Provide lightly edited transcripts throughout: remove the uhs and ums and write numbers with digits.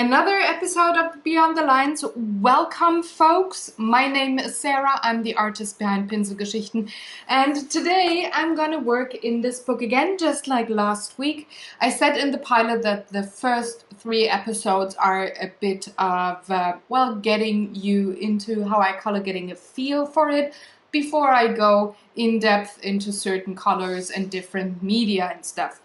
another episode of Beyond the Lines. Welcome, folks. My name is Sarah. I'm the artist behind Pinselgeschichten. And today I'm gonna work in this book again, just like last week. I said in the pilot that the first 3 episodes are a bit of, getting you into how I color, getting a feel for it before I go in depth into certain colors and different media and stuff.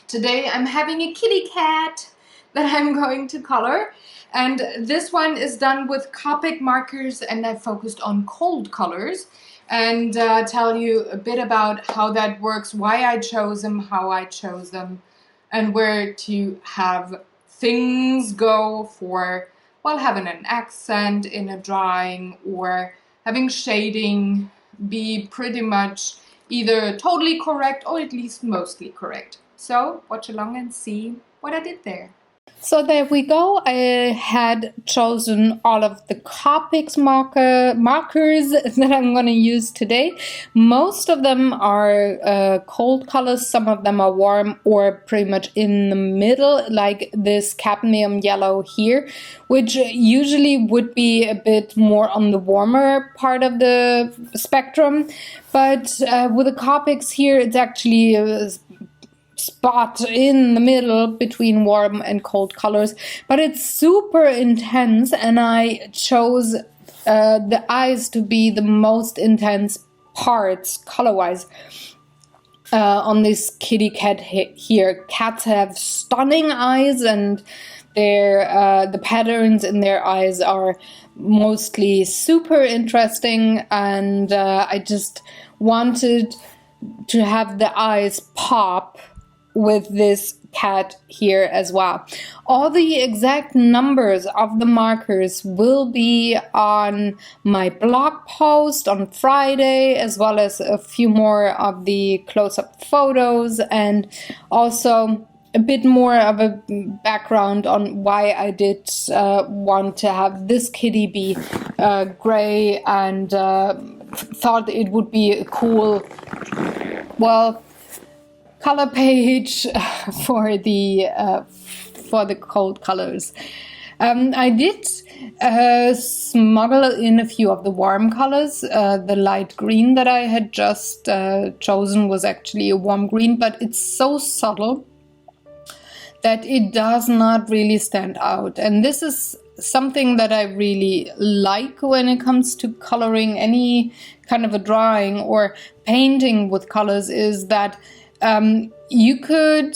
Today I'm having a kitty cat that I'm going to color, and this one is done with Copic markers, and I focused on cold colors and tell you a bit about how that works, why I chose them, how I chose them, and where to have things go for, well, having an accent in a drawing or having shading be pretty much either totally correct or at least mostly correct. So watch along and see what I did there. So there we go. I had chosen all of the Copic markers that I'm going to use today. Most of them are cold colors. Some of them are warm or pretty much in the middle, like this cadmium yellow here, which usually would be a bit more on the warmer part of the spectrum. But with the Copics here, it's actually spot in the middle between warm and cold colors, but it's super intense, and I chose the eyes to be the most intense parts color-wise on this kitty cat here. Cats have stunning eyes, and the patterns in their eyes are mostly super interesting, and I just wanted to have the eyes pop with this cat here as well. All the exact numbers of the markers will be on my blog post on Friday, as well as a few more of the close-up photos, and also a bit more of a background on why I did want to have this kitty be gray, and thought it would be a cool, well, color page for the cold colors. I did smuggle in a few of the warm colors. The light green that I had just chosen was actually a warm green, but it's so subtle that it does not really stand out. And this is something that I really like when it comes to coloring any kind of a drawing or painting with colors, is that you could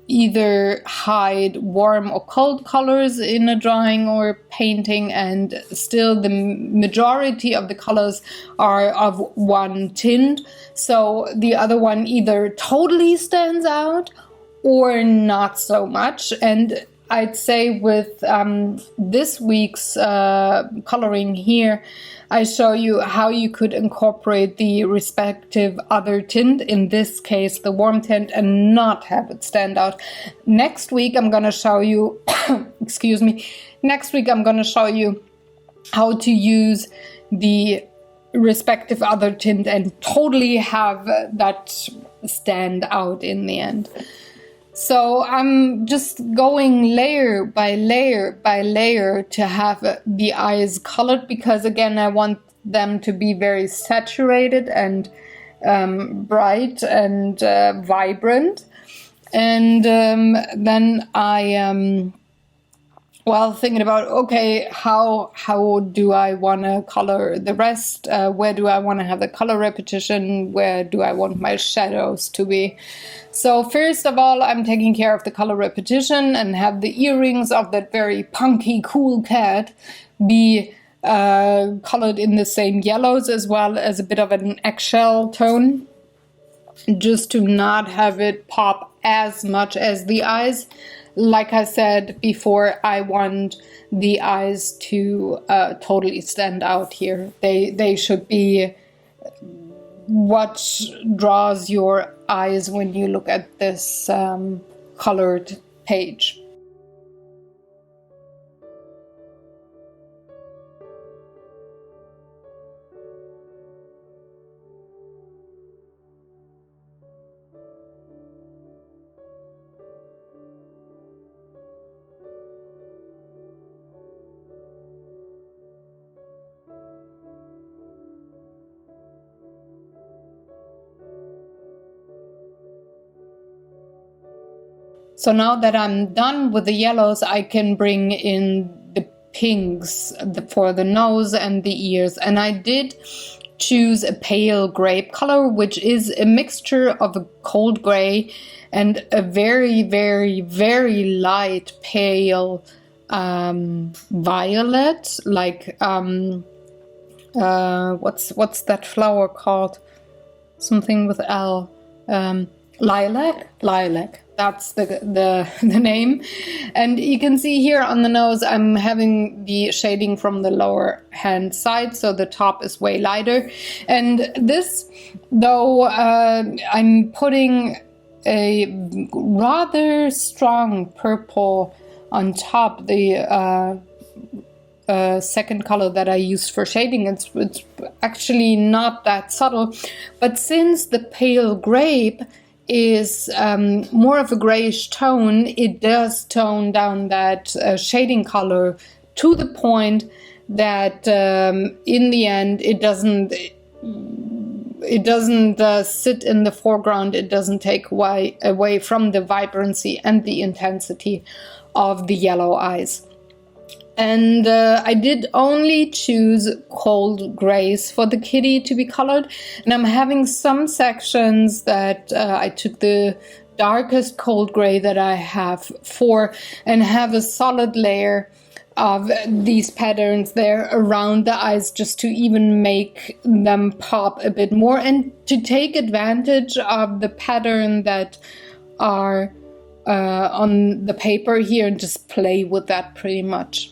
either hide warm or cold colors in a drawing or painting, and still the majority of the colors are of one tint. So the other one either totally stands out or not so much. And I'd say with this week's coloring here, I show you how you could incorporate the respective other tint, in this case the warm tint, and not have it stand out. Next week I'm going to show you, excuse me, next week I'm going to show you how to use the respective other tint and totally have that stand out in the end. So I'm just going layer by layer by layer to have the eyes colored, because again I want them to be very saturated and bright and vibrant. And then I am thinking about, okay, how do I want to color the rest? Where do I want to have the color repetition? Where do I want my shadows to be? So first of all, I'm taking care of the color repetition and have the earrings of that very punky, cool cat be colored in the same yellows, as well as a bit of an eggshell tone, just to not have it pop as much as the eyes. Like I said before, I want the eyes to totally stand out here. They should be what draws your eyes when you look at this colored page. So now that I'm done with the yellows, I can bring in the pinks for the nose and the ears. And I did choose a pale grape color, which is a mixture of a cold gray and a very, very, very light pale violet, like what's that flower called? Something with L. Lilac. That's the name. And you can see here on the nose, I'm having the shading from the lower hand side, so the top is way lighter. And this, though, I'm putting a rather strong purple on top, the second color that I used for shading. It's actually not that subtle, but since the pale grape is more of a grayish tone, it does tone down that shading color to the point that in the end it doesn't sit in the foreground. It doesn't take away from the vibrancy and the intensity of the yellow eyes. And I did only choose cold grays for the kitty to be colored. And I'm having some sections that I took the darkest cold gray that I have for, and have a solid layer of these patterns there around the eyes, just to even make them pop a bit more and to take advantage of the pattern that are on the paper here and just play with that pretty much.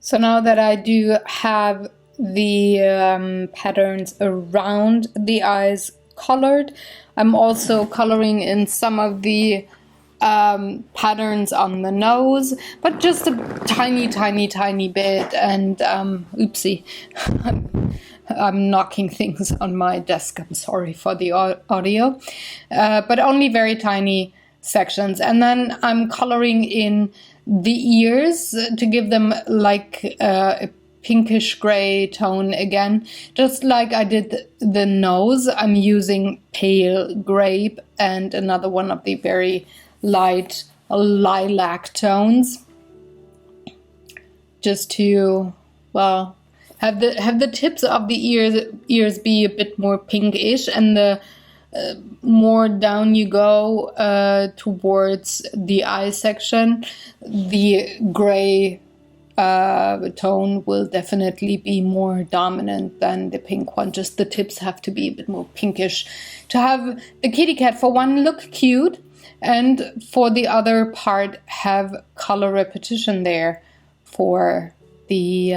So now that I do have the patterns around the eyes colored, I'm also coloring in some of the patterns on the nose, but just a tiny bit. And oopsie, I'm knocking things on my desk. I'm sorry for the audio, but only very tiny sections. And then I'm coloring in the ears to give them like a pinkish gray tone again, just like I did the nose. I'm using pale grape and another one of the very light lilac tones, just to, well, have the tips of the ears be a bit more pinkish, and the more down you go towards the eye section, the gray tone will definitely be more dominant than the pink one. Just the tips have to be a bit more pinkish to have the kitty cat for one look cute, and for the other part have color repetition there for the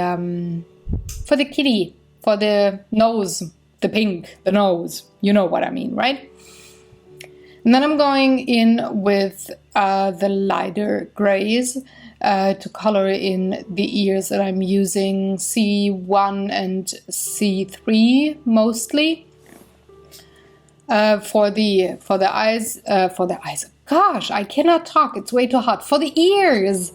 kitty, for the nose, the pink, the nose, you know what I mean, right? And then I'm going in with the lighter grays to color in the ears, and I'm using C1 and C3 mostly. For the eyes, gosh, I cannot talk, it's way too hot. For the ears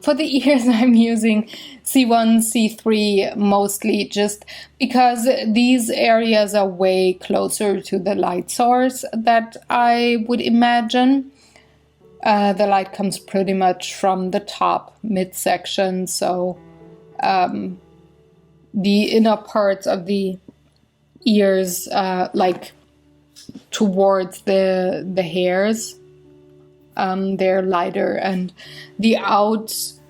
I'm using C1, C3 mostly, just because these areas are way closer to the light source that I would imagine. The light comes pretty much from the top midsection, so the inner parts of the ears, like towards the hairs, they're lighter, and the outlines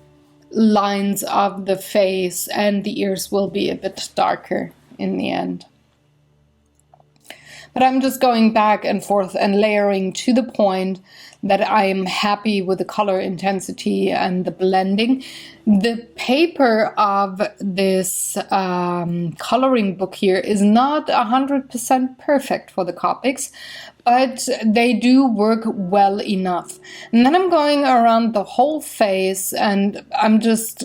of the face and the ears will be a bit darker in the end. But I'm just going back and forth and layering to the point that I am happy with the color intensity and the blending. The paper of this coloring book here is not 100% perfect for the Copics, but they do work well enough. And then I'm going around the whole face and I'm just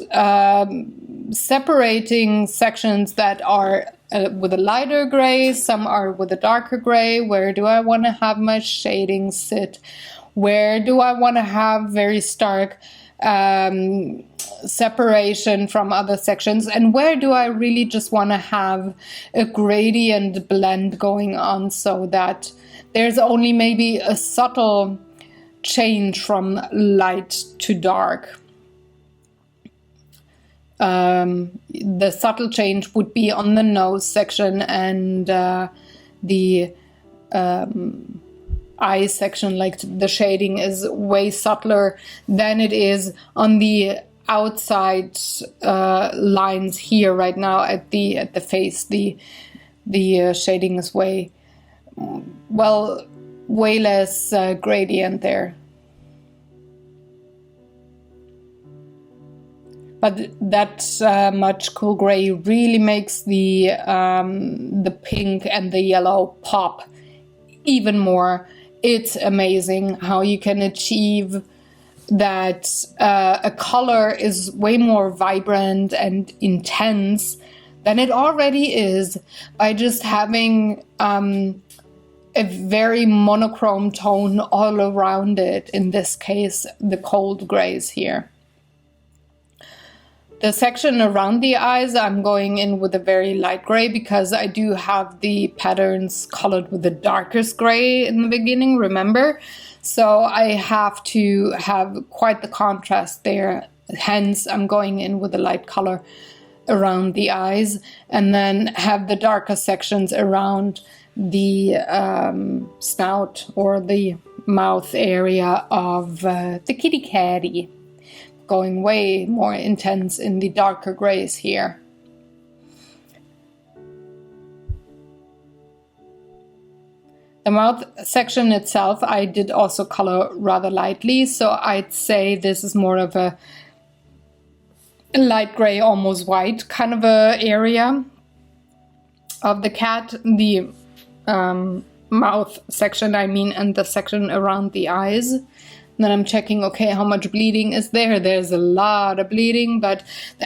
separating sections that are with a lighter gray, some are with a darker gray. Where do I want to have my shading sit? Where do I want to have very stark separation from other sections? And where do I really just want to have a gradient blend going on so that there's only maybe a subtle change from light to dark? The subtle change would be on the nose section and the eye section, like the shading is way subtler than it is on the outside lines here right now at the face. The shading is way less gradient there. But that much cool gray really makes the pink and the yellow pop even more. It's amazing how you can achieve that a color is way more vibrant and intense than it already is by just having a very monochrome tone all around it. In this case, the cold grays here. The section around the eyes, I'm going in with a very light gray because I do have the patterns colored with the darkest gray in the beginning, remember? So I have to have quite the contrast there. Hence, I'm going in with a light color around the eyes and then have the darker sections around the snout or the mouth area of the kitty catty. Going way more intense in the darker grays here. The mouth section itself I did also color rather lightly, so I'd say this is more of a light gray, almost white kind of a area of the cat. The mouth section, I mean, and the section around the eyes. And then I'm checking, okay, how much bleeding is there? There's a lot of bleeding, but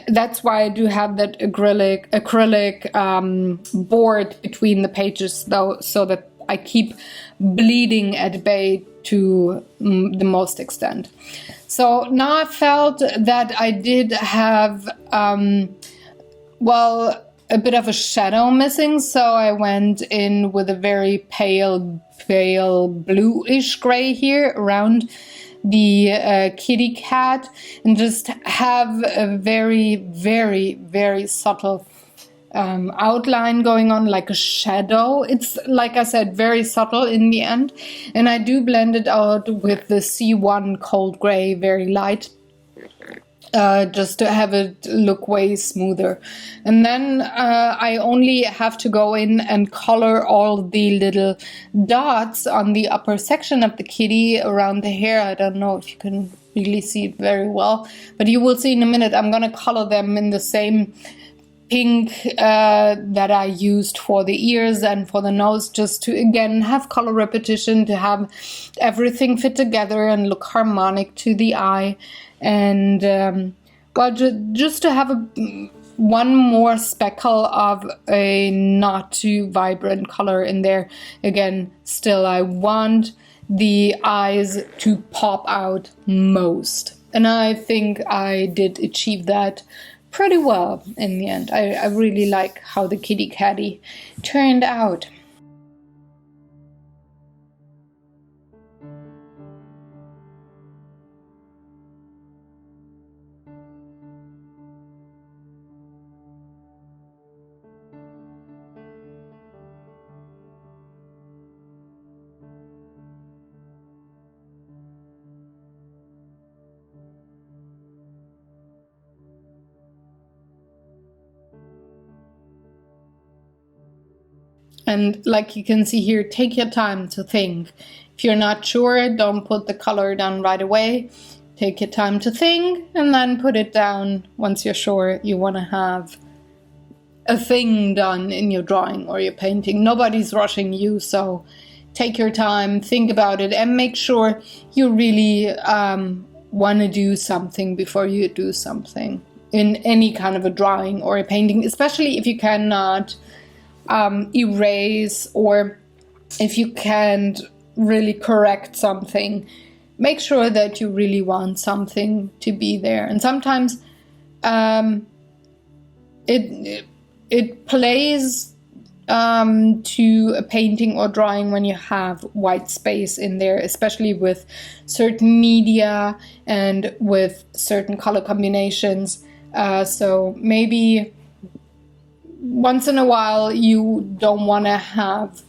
that's why I do have that acrylic board between the pages, though, so that I keep bleeding at bay to the most extent. So now I felt that I did have, a bit of a shadow missing, so I went in with a very pale bluish gray here around the kitty cat and just have a very, very, very subtle outline going on, like a shadow. It's, like I said, very subtle in the end. And I do blend it out with the C1 cold gray, very light, just to have it look way smoother. And then I only have to go in and color all the little dots on the upper section of the kitty around the hair. I don't know if you can really see it very well, but you will see in a minute. I'm gonna color them in the same pink that I used for the ears and for the nose, just to again have color repetition, to have everything fit together and look harmonic to the eye. And just to have one more speckle of a not too vibrant color in there. Again, still I want the eyes to pop out most. And I think I did achieve that pretty well in the end. I really like how the kitty catty turned out. And like you can see here, take your time to think. If you're not sure, don't put the color down right away. Take your time to think and then put it down once you're sure you want to have a thing done in your drawing or your painting. Nobody's rushing you, so take your time, think about it, and make sure you really want to do something before you do something in any kind of a drawing or a painting, especially if you cannot erase, or if you can't really correct something. Make sure that you really want something to be there. And sometimes it plays to a painting or drawing when you have white space in there, especially with certain media and with certain color combinations. So maybe once in a while you don't want to have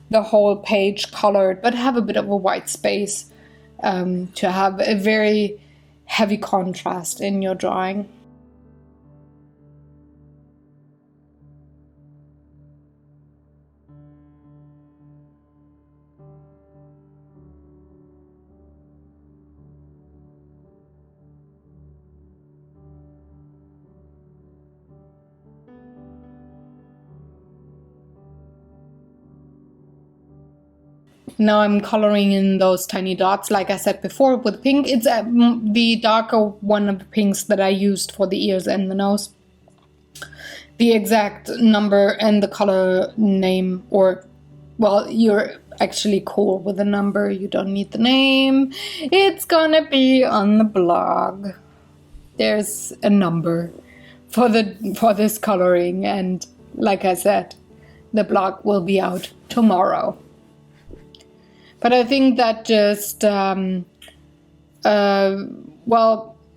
the whole page colored, but have a bit of a white space to have a very heavy contrast in your drawing. Now I'm coloring in those tiny dots, like I said before, with pink. It's the darker one of the pinks that I used for the ears and the nose. The exact number and the color name, or, well, you're actually cool with the number. You don't need the name. It's gonna be on the blog. There's a number for this coloring, and like I said, the blog will be out tomorrow. But I think that just,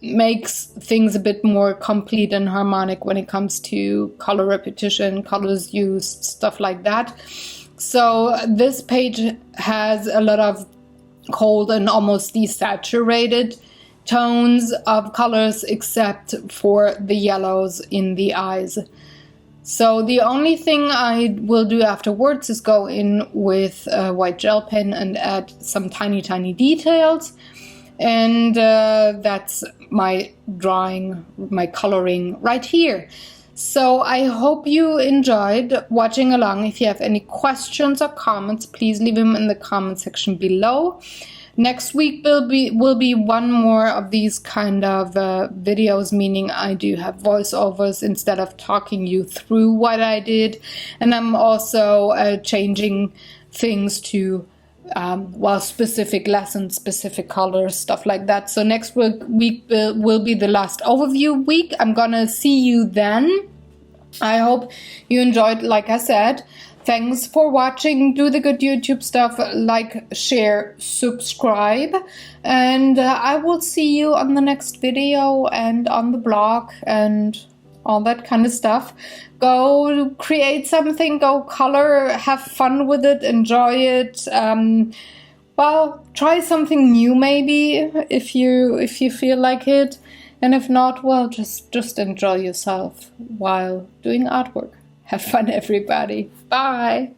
makes things a bit more complete and harmonic when it comes to color repetition, colors used, stuff like that. So this page has a lot of cold and almost desaturated tones of colors, except for the yellows in the eyes. So the only thing I will do afterwards is go in with a white gel pen and add some tiny details. And that's my drawing, my coloring right here. So I hope you enjoyed watching along. If you have any questions or comments, please leave them in the comment section below. Next week will be one more of these kind of videos, meaning I do have voiceovers instead of talking you through what I did. And I'm also changing things to specific lessons, specific colors, stuff like that. So next week will be the last overview week. I'm gonna see you then. I hope you enjoyed, like I said. Thanks for watching. Do the good YouTube stuff, like, share, subscribe, and I will see you on the next video and on the blog and all that kind of stuff. Go create something, go color, have fun with it, enjoy it. Well, try something new maybe if you feel like it, and if not, well, just enjoy yourself while doing artwork. Have fun, everybody. Bye.